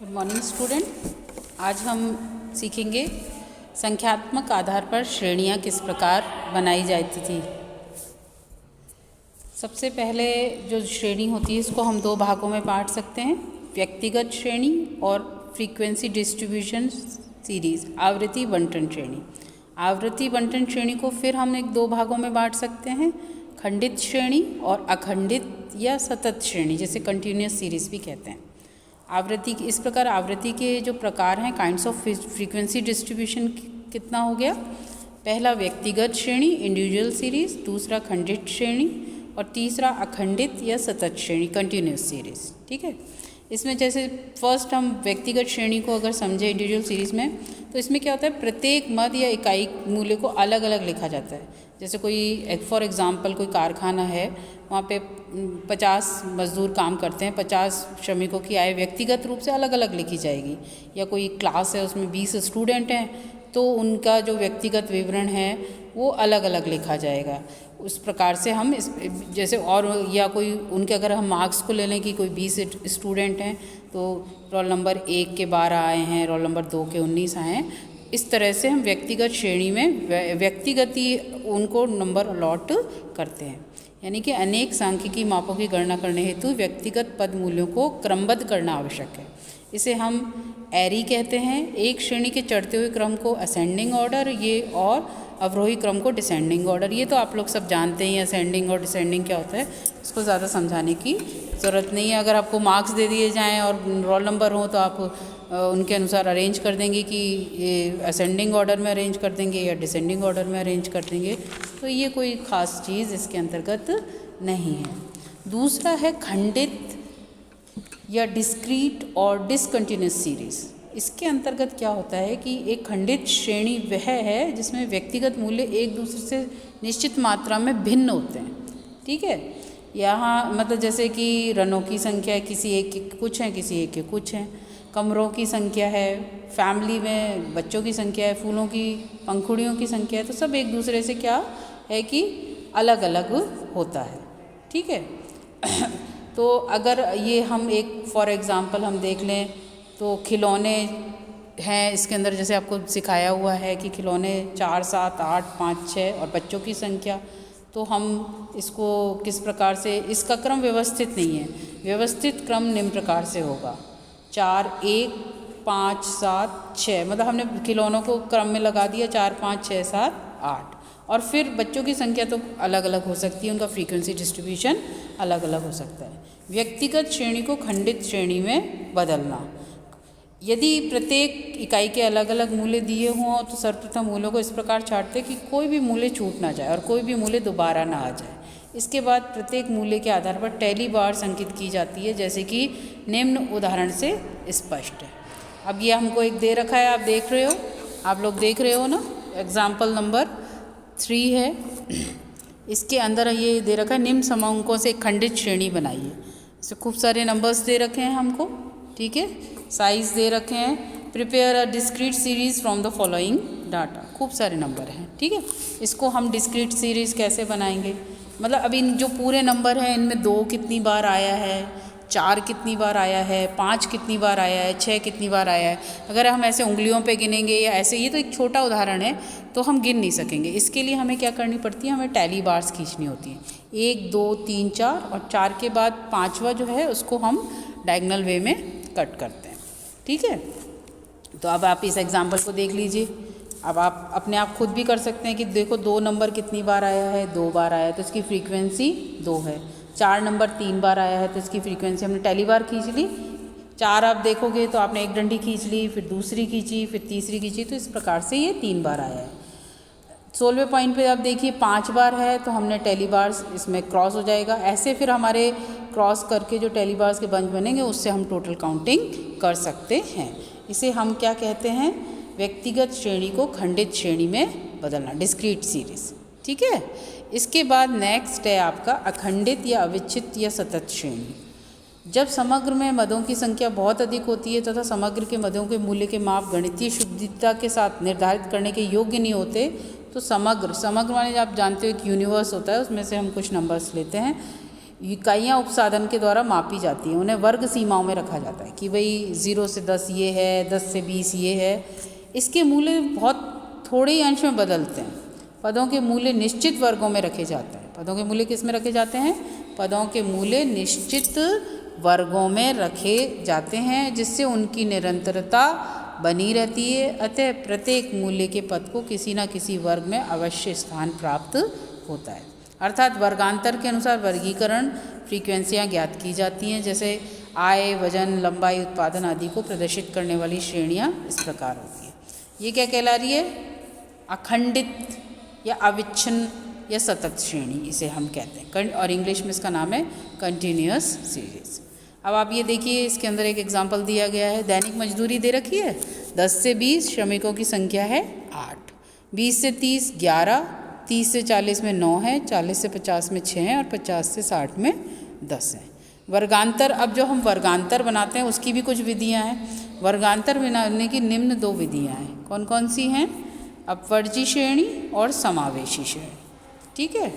Good morning student. आज हम सीखेंगे संख्यात्मक आधार पर श्रेणियाँ किस प्रकार बनाई जाती थी। सबसे पहले जो श्रेणी होती है इसको हम दो भागों में बांट सकते हैं, व्यक्तिगत श्रेणी और फ्रीक्वेंसी डिस्ट्रीब्यूशन सीरीज, आवृत्ति बंटन श्रेणी। आवृत्ति बंटन श्रेणी को फिर हम दो भागों में बांट सकते हैं, खंडित श्रेणी और अखंडित या सतत श्रेणी, जिसे कंटिन्यूस सीरीज भी कहते हैं। आवृत्ति इस प्रकार आवृत्ति के जो प्रकार हैं, काइंड्स ऑफ फ्रीक्वेंसी डिस्ट्रीब्यूशन कितना हो गया। पहला व्यक्तिगत श्रेणी इंडिविजुअल सीरीज, दूसरा खंडित श्रेणी और तीसरा अखंडित या सतत श्रेणी कंटिन्यूस सीरीज। ठीक है, इसमें जैसे फर्स्ट हम व्यक्तिगत श्रेणी को अगर समझे इंडिविजुअल सीरीज में, तो इसमें क्या होता है, प्रत्येक मद या इकाई मूल्य को अलग अलग लिखा जाता है। जैसे कोई फॉर एग्जांपल कोई कारखाना है, वहाँ पे 50 मजदूर काम करते हैं, 50 श्रमिकों की आय व्यक्तिगत रूप से अलग अलग लिखी जाएगी। या कोई क्लास है उसमें 20 स्टूडेंट हैं, तो उनका जो व्यक्तिगत विवरण है वो अलग अलग लिखा जाएगा। उस प्रकार से हम इस जैसे और या कोई उनके अगर हम मार्क्स को ले लें कि कोई 20 स्टूडेंट हैं तो रोल नंबर 1 के 12 आए हैं, रोल नंबर 2 के 19 आए हैं। इस तरह से हम व्यक्तिगत श्रेणी में व्यक्तिगत ही उनको नंबर अलॉट करते हैं। यानी कि अनेक सांख्यिकी मापों की गणना करने हेतु व्यक्तिगत पद मूल्यों को क्रमबद्ध करना आवश्यक है। इसे हम एरी कहते हैं। एक श्रेणी के चढ़ते हुए क्रम को असेंडिंग ऑर्डर, ये और अवरोही क्रम को डिसेंडिंग ऑर्डर। ये तो आप लोग सब जानते हैं असेंडिंग और डिसेंडिंग क्या होता है, इसको ज़्यादा समझाने की ज़रूरत नहीं है। अगर आपको मार्क्स दे दिए जाएँ और रोल नंबर हो तो आप उनके अनुसार अरेंज कर देंगे कि ये असेंडिंग ऑर्डर में अरेंज कर देंगे या डिसेंडिंग ऑर्डर में अरेंज कर देंगे, तो ये कोई ख़ास चीज़ इसके अंतर्गत नहीं है। दूसरा है खंडित या डिस्क्रीट और डिसकंटिन्यूस सीरीज़। इसके अंतर्गत क्या होता है कि एक खंडित श्रेणी वह है जिसमें व्यक्तिगत मूल्य एक दूसरे से निश्चित मात्रा में भिन्न होते हैं। ठीक है, यहाँ मतलब जैसे कि रनों की संख्या किसी एक के कुछ हैं, किसी एक के कुछ हैं, कमरों की संख्या है, फैमिली में बच्चों की संख्या है, फूलों की पंखुड़ियों की संख्या है, तो सब एक दूसरे से क्या है कि अलग अलग होता है। ठीक है तो अगर ये हम एक फॉर एग्ज़ाम्पल हम देख लें तो खिलौने हैं, इसके अंदर जैसे आपको सिखाया हुआ है कि खिलौने 4, 7, 8, 5, 6 और बच्चों की संख्या, तो हम इसको किस प्रकार से, इसका क्रम व्यवस्थित नहीं है। व्यवस्थित क्रम निम्न प्रकार से होगा 4, 1, 5, 7, 6, मतलब हमने खिलौनों को क्रम में लगा दिया 4, 5, 6, 7, 8। और फिर बच्चों की संख्या तो अलग अलग हो सकती है, उनका फ्रीक्वेंसी डिस्ट्रीब्यूशन अलग अलग हो सकता है। व्यक्तिगत श्रेणी को खंडित श्रेणी में बदलना, यदि प्रत्येक इकाई के अलग अलग मूल्य दिए हों तो सर्वप्रथम मूल्यों को इस प्रकार छांटते कि कोई भी मूल्य छूट ना जाए और कोई भी मूल्य दोबारा ना आ जाए। इसके बाद प्रत्येक मूल्य के आधार पर टैली बार्स अंकित की जाती है, जैसे कि निम्न उदाहरण से स्पष्ट है। अब ये हमको एक दे रखा है, आप देख रहे हो, आप लोग देख रहे हो ना, एग्जाम्पल नंबर 3 है। इसके अंदर ये दे रखा है, निम्न समांकों से एक खंडित श्रेणी बनाइए। इससे खूब सारे नंबर्स दे रखे हैं हमको, ठीक है, साइज़ दे रखे हैं। Prepare a discrete series from the following data, खूब सारे नंबर हैं। ठीक है, इसको हम डिस्क्रीट सीरीज़ कैसे बनाएंगे, मतलब अब इन जो पूरे नंबर हैं इनमें 2 कितनी बार आया है, 4 कितनी बार आया है, 5 कितनी बार आया है, 6 कितनी बार आया है। अगर हम ऐसे उंगलियों पे गिनेंगे या ऐसे, ये तो एक छोटा उदाहरण है, तो हम गिन नहीं सकेंगे। इसके लिए हमें क्या करनी पड़ती है, हमें टैली बार्स खींचनी होती हैं, 1, 2, 3, 4 और 4 के बाद 5वां जो है उसको हम डायगोनल वे में कट करते हैं। ठीक है, तो अब आप इस एग्जाम्पल को देख लीजिए। अब आप अपने आप खुद भी कर सकते हैं कि देखो 2 नंबर कितनी बार आया है, 2 बार आया है, तो इसकी फ्रीक्वेंसी 2 है। 4 नंबर 3 बार आया है, तो इसकी फ्रीक्वेंसी हमने टैली बार खींच ली। 4 आप देखोगे तो आपने एक डंडी खींच ली, फिर दूसरी खींची, फिर तीसरी खींची, तो इस प्रकार से ये 3 बार आया है। 16वें पॉइंट पे आप देखिए 5 बार है, तो हमने टैली बार्स इसमें क्रॉस हो जाएगा। ऐसे फिर हमारे क्रॉस करके जो टैली बार्स के बंच बनेंगे उससे हम टोटल काउंटिंग कर सकते हैं। इसे हम क्या कहते हैं, व्यक्तिगत श्रेणी को खंडित श्रेणी में बदलना, डिस्क्रीट सीरीज। ठीक है, इसके बाद नेक्स्ट है आपका अखंडित या अविच्छिन्न या सतत श्रेणी। जब समग्र में मदों की संख्या बहुत अधिक होती है तथा समग्र के मदों के मूल्य के माप गणितीय शुद्धता के साथ निर्धारित करने के योग्य नहीं होते, तो समग्र माने आप जानते हो एक यूनिवर्स होता है, उसमें से हम कुछ नंबर्स लेते हैं। इकाइयाँ उपसाधन के द्वारा मापी जाती हैं, उन्हें वर्ग सीमाओं में रखा जाता है कि भाई 0 से 10 ये है, 10 से 20 ये है। इसके मूल्य बहुत थोड़े ही अंश में बदलते हैं। पदों के मूल्य निश्चित वर्गों में रखे जाते हैं। पदों के मूल्य किस में रखे जाते हैं? पदों के मूल्य निश्चित वर्गों में रखे जाते हैं, जिससे उनकी निरंतरता बनी रहती है। अतः प्रत्येक मूल्य के पद को किसी न किसी वर्ग में अवश्य स्थान प्राप्त होता है। अर्थात वर्गांतर के अनुसार वर्गीकरण फ्रीक्वेंसियाँ ज्ञात की जाती हैं, जैसे आय, वजन, लंबाई, उत्पादन आदि को प्रदर्शित करने वाली श्रेणियाँ इस प्रकार होती हैं। ये क्या कहला रही है? अखंडित या अविच्छिन्न या सतत श्रेणी इसे हम कहते हैं, और इंग्लिश में इसका नाम है कंटिन्यूअस सीरीज। अब आप ये देखिए, इसके अंदर एक एग्जांपल दिया गया है। दैनिक मजदूरी दे रखी है, 10 से 20 श्रमिकों की संख्या है 8, 20 से 30 11, 30 से 40 में 9 है, 40 से 50 में 6 हैं और 50 से 60 में 10 हैं। वर्गांतर, अब जो हम वर्गांतर बनाते हैं उसकी भी कुछ विधियाँ हैं। वर्गांतर बनाने की निम्न 2 विधियाँ हैं। कौन कौन सी हैं? अपवर्जी श्रेणी और समावेशी श्रेणी। ठीक है।